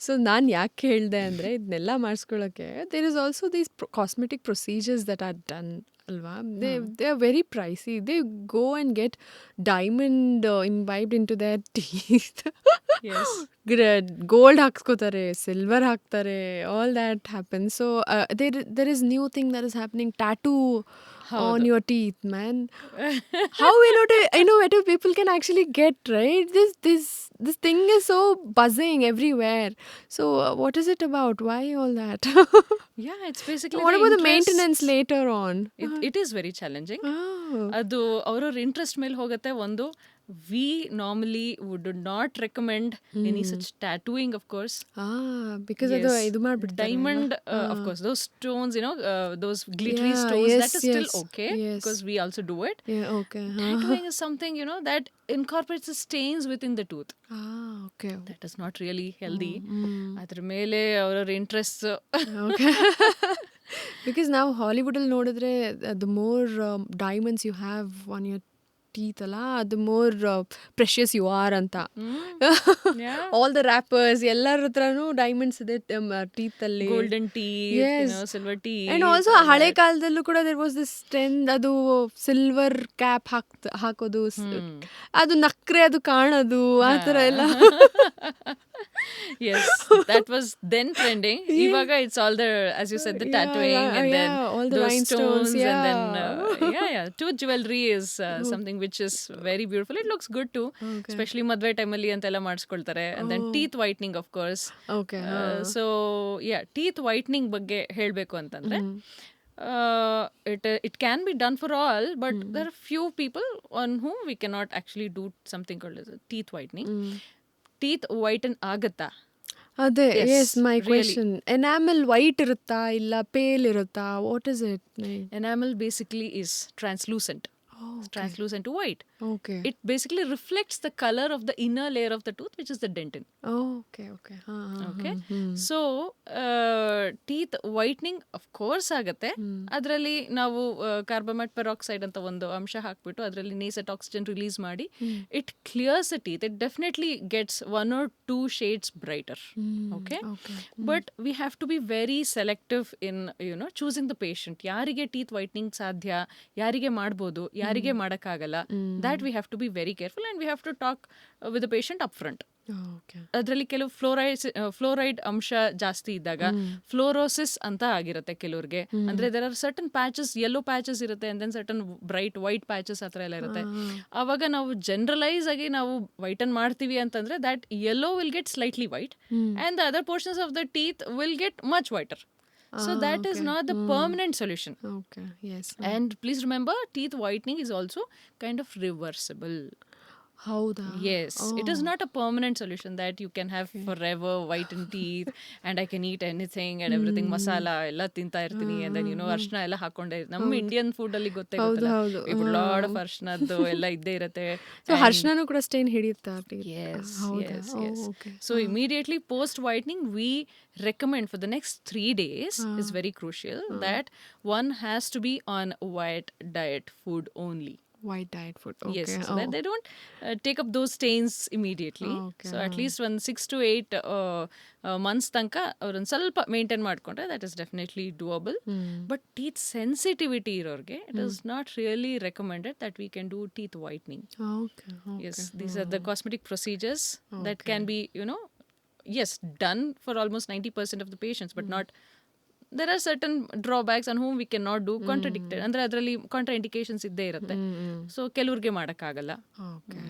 So ನಾನು ಯಾಕೆ ಹೇಳಿದೆ ಅಂದರೆ ಇದನ್ನೆಲ್ಲ ಮಾಡಿಸ್ಕೊಳ್ಳೋಕ್ಕೆ there is also these cosmetic procedures that are done ಅಲ್ವಾ. They are very pricey. They go and get diamond embedded into their teeth. Gold ಹಾಕ್ಸ್ಕೋತಾರೆ, silver ಹಾಕ್ತಾರೆ, all that happen. So there is new thing that is happening, tattoo on your teeth, man. How innovative people can actually get, right? This thing is so buzzing everywhere. So what is it about? Why all that? Yeah, it's basically What the about the interest. maintenance later on? It is very challenging. Oh. ಅದು ಅವ್ರವ್ರ interest ಮೇಲೆ ಹೋಗುತ್ತೆ. ಒಂದು, we normally would not recommend any such tattooing, of course. Because Yes. ಅದು ಇದು ಮಾಡ್ಬಿಡ್ತಾರೆ. Diamond, of course, those stones, those glittery stones, yes, that is still yes, okay, yes. because we also do it. Yeah, okay. Tattooing is something, that incorporates the stains within the tooth. Okay. That is not really healthy. ಅದ್ರ ಮೇಲೆ ಅವ್ರವ್ರ interest. Okay. Because now Hollywood ಅಲ್ಲಿ ನೋಡಿದ್ರೆ the more diamonds you have on your teeth ಅಲ್ಲ, the more precious you are ಅಂತ. All the rappers ಎಲ್ಲರ ಹತ್ರನೂ diamonds ಇದೆ ಟೀತ್ ಅಲ್ಲಿ. Golden teeth, Yes. Silver teeth. And also ಹಳೆ ಕಾಲದಲ್ಲೂ ಕೂಡ ದೇರ್ ವಾಸ್ ದಿಸ್ ಟ್ರೆಂಡ್, ಅದು ಸಿಲ್ವರ್ ಕ್ಯಾಪ್ ಹಾಕೋದು, ಅದು ನಕ್ರೆ ಅದು ಕಾಣೋದು, ಆ ಥರ ಎಲ್ಲ. Yes, that was then trending. Ivaga it's all the, as you said, the tattooing, and then all the those rhinestones, stones, and then tooth jewelry is something which is very beautiful. It looks good too, especially madve time alli antella ಮಾಡಿಸ್ಕೊಳ್ತಾರೆ. And then teeth whitening, of course. Okay. So teeth whitening ಬಗ್ಗೆ ಹೇಳಬೇಕು ಅಂತಂದ್ರೆ, it can be done for all, but there are few people on whom we cannot actually do something called as teeth whitening. Teeth whiten ಆಗತ್ತಾ? ಅದೇ, Yes, ಮೈ really. Question. Enamel white ಇರುತ್ತಾ ಇಲ್ಲ pale ಇರುತ್ತಾ? What is it? Enamel basically is translucent. Translucent to white. Okay. It basically reflects the color of the inner layer of the tooth, which is the dentin. Okay. Okay. So teeth whitening of course ಆಗತ್ತೆ. ಅದರಲ್ಲಿ ನಾವು carbamate peroxide ಅಂತ ಒಂದು ಅಂಶ ಹಾಕ್ಬಿಟ್ಟು ಅದರಲ್ಲಿ ನೇಸೆಟ್ oxygen release ಮಾಡಿ it clears the teeth. It definitely gets 1 or 2 shades brighter. Okay. But we have to be very selective in choosing the patient. ಯಾರಿಗೆ ಟೀತ್ ವೈಟ್ನಿಂಗ್ ಸಾಧ್ಯ, ಯಾರಿಗೆ ಮಾಡ್ಬೋದು, ಯಾರಿಗೆ ಮಾಡೋಕ್ಕಾಗಲ್ಲ, that we have to be very careful, and we have to talk with the patient upfront. ಅದರಲ್ಲಿ ಕೆಲವು fluoride ಅಂಶ ಜಾಸ್ತಿ ಇದ್ದಾಗ ಫ್ಲೋರೋಸಿಸ್ ಅಂತ ಆಗಿರುತ್ತೆ ಕೆಲವ್ರಿಗೆ. ಅಂದ್ರೆ there are certain patches, yellow patches ಇರುತ್ತೆ, and then certain bright white patches ಆ ಥರ ಎಲ್ಲ ಇರುತ್ತೆ. ಆವಾಗ ನಾವು ಜನರಲೈಸ್ ಆಗಿ ನಾವು ವೈಟನ್ ಮಾಡ್ತೀವಿ ಅಂತಂದ್ರೆ that yellow will get slightly white and the other portions of the teeth will get much whiter. So that is not the permanent solution. Okay. Yes. And please remember, teeth whitening is also kind of reversible. ಹೌದಾ? Yes, it is not a permanent solution that you can have forever whitened teeth and I can eat anything and everything. Masala ಎಲ್ಲ ತಿಂತಾ ಇರ್ತೀನಿ, and then ಅರ್ಶನ ಎಲ್ಲ ಹಾಕೊಂಡೆ. ನಮ್ಮ Indian food ಅಲ್ಲಿ ಗೊತ್ತೇ ಗೊತ್ತಲ್ಲ, lot of ಅರ್ಶನದ್ದು ಎಲ್ಲ ಇದ್ದೇ ಇರುತ್ತೆ. ಸೊ ಅರ್ಶನೂ ಕೂಡ stain ಹಿಡಿಯುತ್ತಾ? Yes. So immediately post whitening we recommend for the next 3 days is very crucial that one has to be on white diet food only. White diet food. Okay. Yes, so that they don't take up those stains immediately. So at least 6 to 8 months ತನಕ ಅವ್ರನ್ನ ಸ್ವಲ್ಪ maintain ಮಾಡ್ಕೊಂಡ್ರೆ that is definitely doable. But teeth sensitivity ಇರೋರಿಗೆ it is not really recommended that we can do teeth whitening. Okay. Yes, these are the cosmetic procedures that can be yes, done for almost 90% of the patients, but not, there are certain drawbacks on whom we cannot do. Contradicted ಅಂದ್ರೆ ಅದರಲ್ಲಿ contra indications ಇದ್ದೇ ಇರುತ್ತೆ. So ಕೆಲವ್ರಿಗೆ ಮಾಡೋಕ್ಕಾಗಲ್ಲ. Okay.